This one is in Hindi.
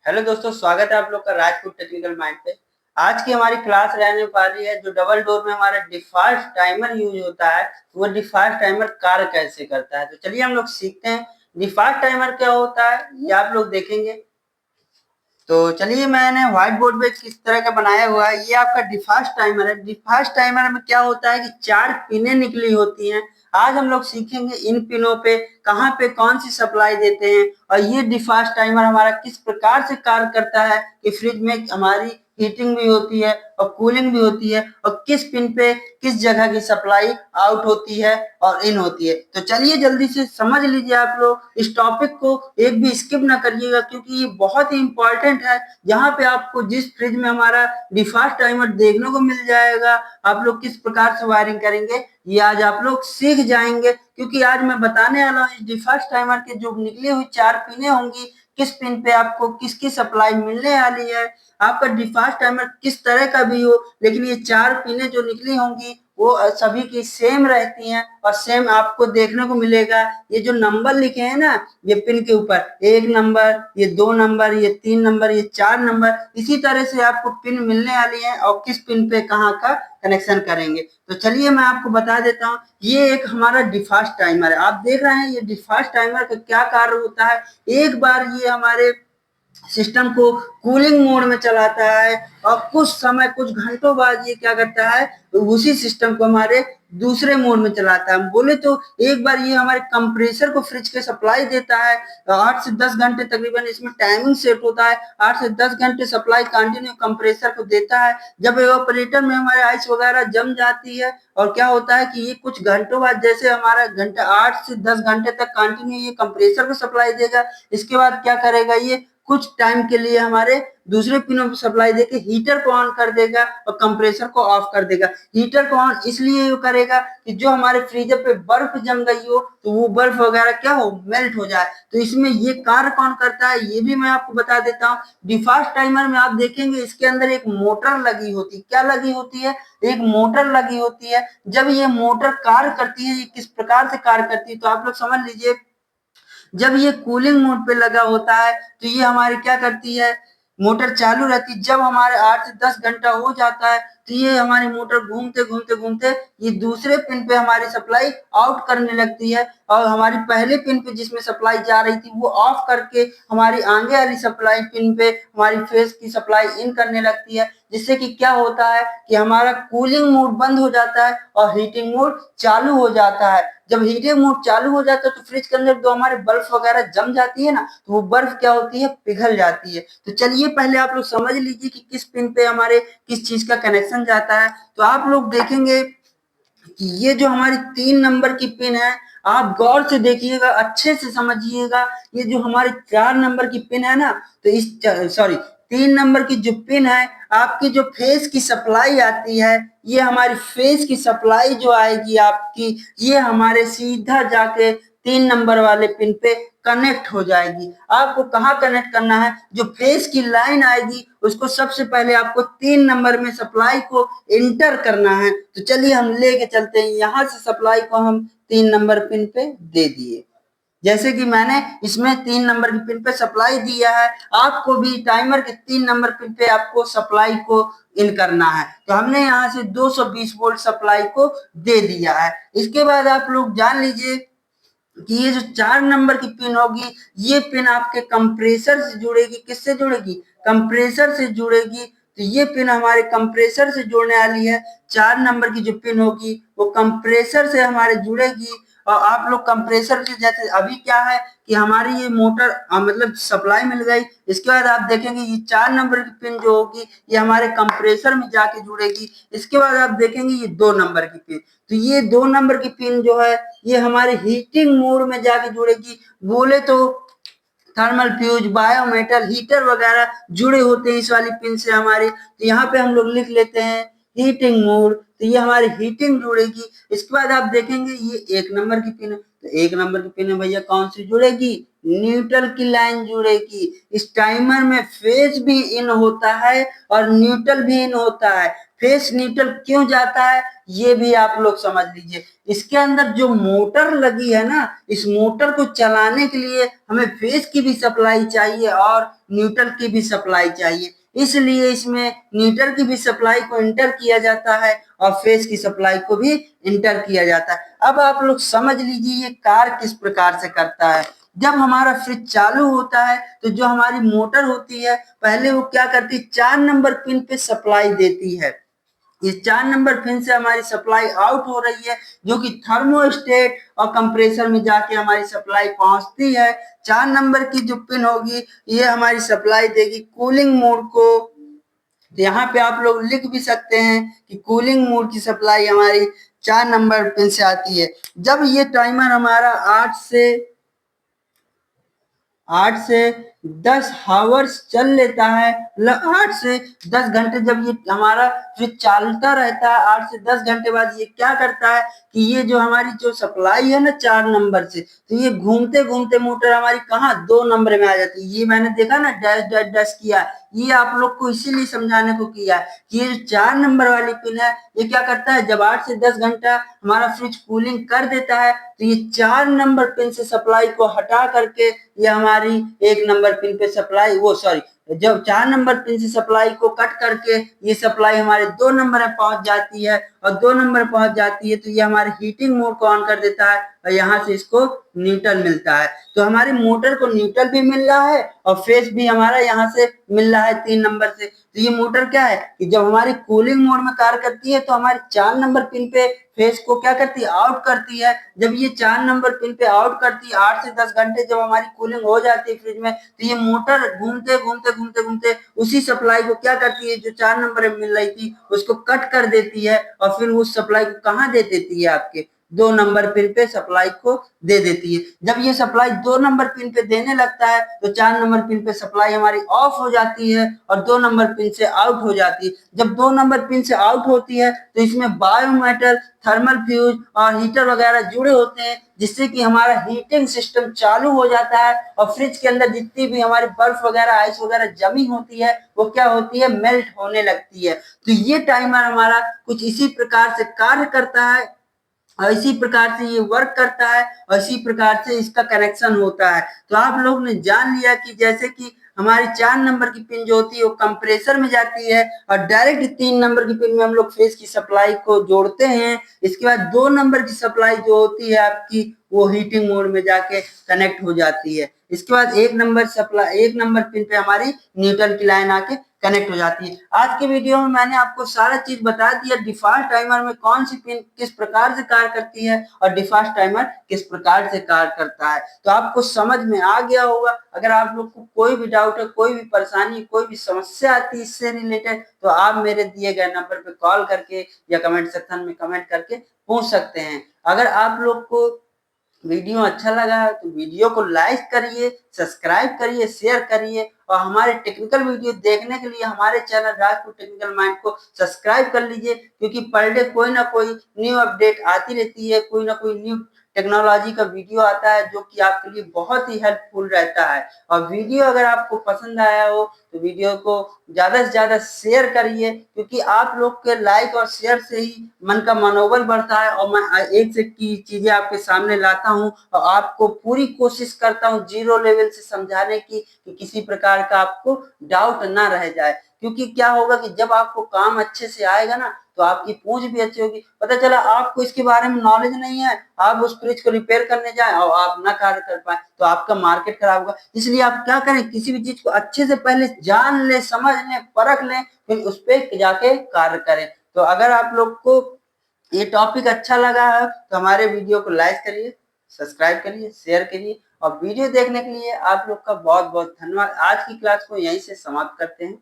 हेलो दोस्तों, स्वागत है आप लोग का राजपूत टेक्निकल माइंड पे। आज की हमारी क्लास रहने वाली है जो डबल डोर में हमारा डिफॉल्ट टाइमर यूज होता है, वो डिफॉल्ट टाइमर कार्य कैसे करता है। तो चलिए हम लोग सीखते हैं डिफॉल्ट टाइमर क्या होता है, ये आप लोग देखेंगे। तो चलिए, मैंने व्हाइट बोर्ड पे किस तरह का बनाया हुआ है, ये आपका डिफॉल्ट टाइमर है। डिफॉल्ट टाइमर में क्या होता है कि 4 पिनें निकली होती हैं। आज हम लोग सीखेंगे इन पिनों पे कहाँ पे कौन सी सप्लाई देते हैं, और ये डिफॉल्ट टाइमर हमारा किस प्रकार से कार्य करता है कि फ्रिज में हमारी हीटिंग भी होती है और कूलिंग भी होती है, और किस पिन पे किस जगह की सप्लाई आउट होती है और इन होती है। तो चलिए जल्दी से समझ लीजिए आप लोग इस टॉपिक को, एक भी स्किप ना करिएगा क्योंकि ये बहुत ही इंपॉर्टेंट है। यहाँ पे आपको जिस फ्रिज में हमारा डिफॉल्ट टाइमर देखने को मिल जाएगा, आप लोग किस प्रकार से वायरिंग करेंगे ये आज आप लोग सीख जाएंगे। क्योंकि आज मैं बताने वाला हूँ इस डिफॉल्ट टाइमर के जो निकली हुई 4 पिनें होंगी, किस पिन पे आपको किसकी सप्लाई मिलने वाली है। आपका डिफॉल्ट टाइमर किस तरह का भी हो, लेकिन ये 4 पिनें जो निकली होंगी वो सभी की सेम रहती हैं और सेम आपको देखने को मिलेगा। ये जो नंबर लिखे हैं ना, ये पिन के ऊपर 1 नंबर, ये 2 नंबर, ये 3 नंबर, ये 4 नंबर, इसी तरह से आपको पिन मिलने वाली है और किस पिन पे कहाँ का कनेक्शन करेंगे। तो चलिए मैं आपको बता देता हूँ, ये एक हमारा डिफॉल्ट टाइमर है। आप देख रहे हैं ये डिफॉल्ट टाइमर का क्या कार्य होता है। एक बार ये हमारे सिस्टम को कूलिंग मोड में चलाता है और कुछ समय कुछ घंटों बाद ये क्या करता है, उसी सिस्टम को हमारे दूसरे मोड में चलाता है। बोले तो एक बार ये हमारे कंप्रेसर को फ्रिज के सप्लाई देता है, 8 से 10 घंटे तकरीबन इसमें टाइमिंग सेट होता है। 8 से 10 घंटे सप्लाई कंटिन्यू कंप्रेसर को देता है। जब एवापोरेटर में हमारे आइस वगैरह जम जाती है और क्या होता है कि ये कुछ घंटों बाद, जैसे हमारा घंटा 8 से 10 घंटे तक कंटिन्यू ये कंप्रेसर को सप्लाई देगा, इसके बाद क्या करेगा, ये कुछ टाइम के लिए हमारे दूसरे पिनों पर सप्लाई देके हीटर को ऑन कर देगा और कंप्रेसर को ऑफ कर देगा। हीटर को ऑन इसलिए करेगा कि जो हमारे फ्रीजर पे बर्फ जम गई हो तो वो बर्फ वगैरह क्या हो, मेल्ट हो जाए। तो इसमें ये कार्य कौन करता है ये भी मैं आपको बता देता हूँ। डिफॉल्ट टाइमर में आप देखेंगे इसके अंदर एक मोटर लगी होती है। क्या लगी होती है? एक मोटर लगी होती है। जब ये मोटर कार्य करती है, ये किस प्रकार से कार्य करती है तो आप लोग समझ लीजिए। जब ये कूलिंग मोड पे लगा होता है तो ये हमारी क्या करती है, मोटर चालू रहती है। जब हमारे 8 से 10 घंटा हो जाता है तो ये हमारी मोटर घूमते घूमते घूमते ये दूसरे पिन पे हमारी सप्लाई आउट करने लगती है, और हमारी पहले पिन पे जिसमें सप्लाई जा रही थी वो ऑफ करके हमारी आगे वाली सप्लाई पिन पे हमारी फेस की सप्लाई इन करने लगती है। जिससे कि क्या होता है कि हमारा कूलिंग मोड बंद हो जाता है और हीटिंग मोड चालू हो जाता है। जब हीटिंग मोड चालू हो जाता है तो फ्रिज के अंदर जो हमारे बर्फ वगैरह जम जाती है ना, तो वो बर्फ क्या होती है, पिघल जाती है। तो चलिए पहले आप लोग समझ लीजिए कि किस पिन पे हमारे किस चीज का कनेक्शन जाता है। तो आप लोग देखेंगे कि ये जो हमारी 3 नंबर की पिन है, आप गौर से देखिएगा, अच्छे से समझिएगा। ये जो हमारी 4 नंबर की पिन है ना, तो इस सॉरी 3 नंबर की जो पिन है, आपकी जो फेस की सप्लाई आती है, ये हमारी फेस की सप्लाई जो आएगी आपकी, ये हमारे सीधा जाके 3 नंबर वाले पिन पे कनेक्ट हो जाएगी। आपको कहाँ कनेक्ट करना है, जो फेस की लाइन आएगी उसको सबसे पहले आपको 3 नंबर में सप्लाई को इंटर करना है। तो चलिए हम लेके चलते हैं, यहाँ से सप्लाई को हम 3 नंबर पिन पे दे दिए। जैसे कि मैंने इसमें 3 नंबर की पिन पे सप्लाई दिया है, आपको भी टाइमर के 3 नंबर पिन पे आपको सप्लाई को इन करना है। तो हमने यहाँ से 220 वोल्ट सप्लाई को दे दिया है। इसके बाद आप लोग जान लीजिए कि ये जो 4 नंबर की पिन होगी, ये पिन आपके कंप्रेसर से जुड़ेगी। किससे जुड़ेगी? कंप्रेसर से जुड़ेगी। तो ये पिन हमारे कंप्रेसर से जुड़ने वाली है। 4 नंबर की जो पिन होगी वो कंप्रेसर से हमारे जुड़ेगी। और आप लोग कंप्रेसर के जैसे अभी क्या है कि हमारी ये मोटर मतलब सप्लाई मिल गई। इसके बाद आप देखेंगे ये 4 नंबर की पिन जो होगी ये हमारे कंप्रेसर में जाके जुड़ेगी। इसके बाद आप देखेंगे ये 2 नंबर की पिन, तो ये 2 नंबर की पिन जो है ये हमारे हीटिंग मोड में जाके जुड़ेगी। बोले तो थर्मल फ्यूज, बायोमेटल, हीटर वगैरह जुड़े होते हैं इस वाली पिन से हमारे। तो यहाँ पे हम लोग लिख लेते हैं हीटिंग मोड, तो ये हमारी हीटिंग जुड़ेगी। इसके बाद आप देखेंगे ये 1 नंबर की पिन है, तो 1 नंबर की पिन है भैया कौन सी जुड़ेगी? न्यूट्रल की लाइन जुड़ेगी। इस टाइमर में फेज भी इन होता है और न्यूट्रल भी इन होता है। फेज न्यूट्रल क्यों जाता है ये भी आप लोग समझ लीजिए। इसके अंदर जो मोटर लगी है ना, इस मोटर को चलाने के लिए हमें फेज की भी सप्लाई चाहिए और न्यूट्रल की भी सप्लाई चाहिए, इसलिए इसमें न्यूट्रल की भी सप्लाई को इंटर किया जाता है और फेज की सप्लाई को भी इंटर किया जाता है। अब आप लोग समझ लीजिए ये कार किस प्रकार से करता है। जब हमारा फ्रिज चालू होता है तो जो हमारी मोटर होती है पहले वो क्या करती है, 4 नंबर पिन पे सप्लाई देती है। ये 4 नंबर पिन से हमारी सप्लाई आउट हो रही है, जो कि थर्मोस्टेट और कंप्रेसर में जाके हमारी सप्लाई पहुंचती है। 4 नंबर की जो पिन होगी ये हमारी सप्लाई देगी कूलिंग मोड को। तो यहाँ पे आप लोग लिख भी सकते हैं कि कूलिंग मोड की सप्लाई हमारी 4 नंबर पिन से आती है। जब ये टाइमर हमारा 8 से 10 हावर्स चल लेता है, मतलब 8 से 10 घंटे जब ये हमारा फ्रिज चलता रहता है, 8 से 10 घंटे बाद ये क्या करता है कि ये जो हमारी जो सप्लाई है ना 4 नंबर से, तो ये घूमते घूमते मोटर हमारी कहाँ 2 नंबर में आ जाती है। ये मैंने देखा ना डैश डैश डैश किया, ये आप लोग को इसीलिए समझाने को किया कि ये जो 4 नंबर वाली पिन है ये क्या करता है, जब 8 से 10 घंटा हमारा फ्रिज कूलिंग कर देता है तो ये 4 नंबर पिन से सप्लाई को हटा करके ये हमारी 1 नंबर पिन पे सप्लाई जब 4 नंबर पिन से सप्लाई को कट करके ये सप्लाई हमारे 2 नंबर में पहुंच जाती है और 2 नंबर पहुंच जाती है तो ये हमारे हीटिंग मोड को ऑन कर देता है और यहाँ से इसको न्यूट्रल मिलता है। तो हमारी मोटर को न्यूट्रल भी मिल रहा है और फेज भी हमारा यहाँ से मिल रहा है 3 नंबर से। तो ये मोटर क्या है कि जब हमारी कूलिंग मोड में कार्य करती है तो हमारी 4 नंबर पिन पे फेज को क्या करती है, आउट करती है। जब ये 4 नंबर पिन पे आउट करती है 8 से 10 घंटे जब हमारी कूलिंग हो जाती है फ्रिज में, तो ये मोटर घूमते घूमते घूमते घूमते उसी सप्लाई को क्या करती है, जो 4 नंबर में मिल रही थी उसको कट कर देती है और फिर उस सप्लाई को कहाँ दे देती है, आपके 2 नंबर पिन पे सप्लाई को दे देती है। जब ये सप्लाई 2 नंबर पिन पे देने लगता है तो 4 नंबर पिन पे सप्लाई हमारी ऑफ हो जाती है और 2 नंबर पिन से आउट हो जाती है। जब 2 नंबर पिन से आउट होती है तो इसमें बायोमेटल, थर्मल फ्यूज और हीटर वगैरह जुड़े होते हैं, जिससे कि हमारा हीटिंग सिस्टम चालू हो जाता है और फ्रिज के अंदर जितनी भी हमारी बर्फ वगैरह, आइस वगैरह जमी होती है वो क्या होती है, मेल्ट होने लगती है। तो ये टाइमर हमारा कुछ इसी प्रकार से कार्य करता है और इसी प्रकार से ये वर्क करता है और इसी प्रकार से इसका कनेक्शन होता है। तो आप लोग ने जान लिया कि जैसे कि हमारी 4 नंबर की पिन जो होती है वो कंप्रेसर में जाती है और डायरेक्ट 3 नंबर की पिन में हम लोग फेज की सप्लाई को जोड़ते हैं। इसके बाद 2 नंबर की सप्लाई जो होती है आपकी वो हीटिंग मोड में जाके कनेक्ट हो जाती है। इसके बाद 1 नंबर पिन पे हमारी न्यूट्रल की लाइन आके कनेक्ट हो जाती है। आज के वीडियो में मैंने आपको सारा चीज बता दिया, डिफॉल्ट टाइमर में कौन सी पिन किस प्रकार से कार्य करती है और डिफॉल्ट टाइमर किस प्रकार से कार्य करता है। तो आपको समझ में आ गया होगा। अगर आप लोग को कोई भी डाउट है, कोई भी परेशानी, कोई भी समस्या आती है इससे रिलेटेड, तो आप मेरे दिए गए नंबर पे कॉल करके या कमेंट सेक्शन में कमेंट करके पूछ सकते हैं। अगर आप लोग को वीडियो अच्छा लगा है तो वीडियो को लाइक करिए, सब्सक्राइब करिए, शेयर करिए और हमारे टेक्निकल वीडियो देखने के लिए हमारे चैनल राजपूत टेक्निकल माइंड को सब्सक्राइब कर लीजिए, क्योंकि पर डे कोई ना कोई न्यू अपडेट आती रहती है, कोई ना कोई न्यू टेक्नोलॉजी का वीडियो आता है जो कि आपके लिए बहुत ही हेल्पफुल रहता है। और वीडियो अगर आपको पसंद आया हो तो वीडियो को ज्यादा से ज्यादा शेयर करिए, क्योंकि आप लोग के लाइक और शेयर से ही मन का मनोबल बढ़ता है और मैं एक से की चीजें आपके सामने लाता हूं और आपको पूरी कोशिश करता हूं जीरो लेवल से समझाने की कि किसी प्रकार का आपको डाउट ना रह जाए। क्योंकि क्या होगा कि जब आपको काम अच्छे से आएगा ना तो आपकी पूंछ भी अच्छी होगी। पता चला आपको इसके बारे में नॉलेज नहीं है, आप उस फ्रिज को रिपेयर करने जाए और आप ना कार्य कर पाए तो आपका मार्केट खराब होगा। इसलिए आप क्या करें, किसी भी चीज को अच्छे से पहले जान ले, समझ ले, परख ले, फिर उस पर जाके कार्य करें। तो अगर आप लोग को ये टॉपिक अच्छा लगा है तो हमारे वीडियो को लाइक करिए, सब्सक्राइब करिए, शेयर करिए और वीडियो देखने के लिए आप लोग का बहुत बहुत धन्यवाद। आज की क्लास को यहीं से समाप्त करते हैं।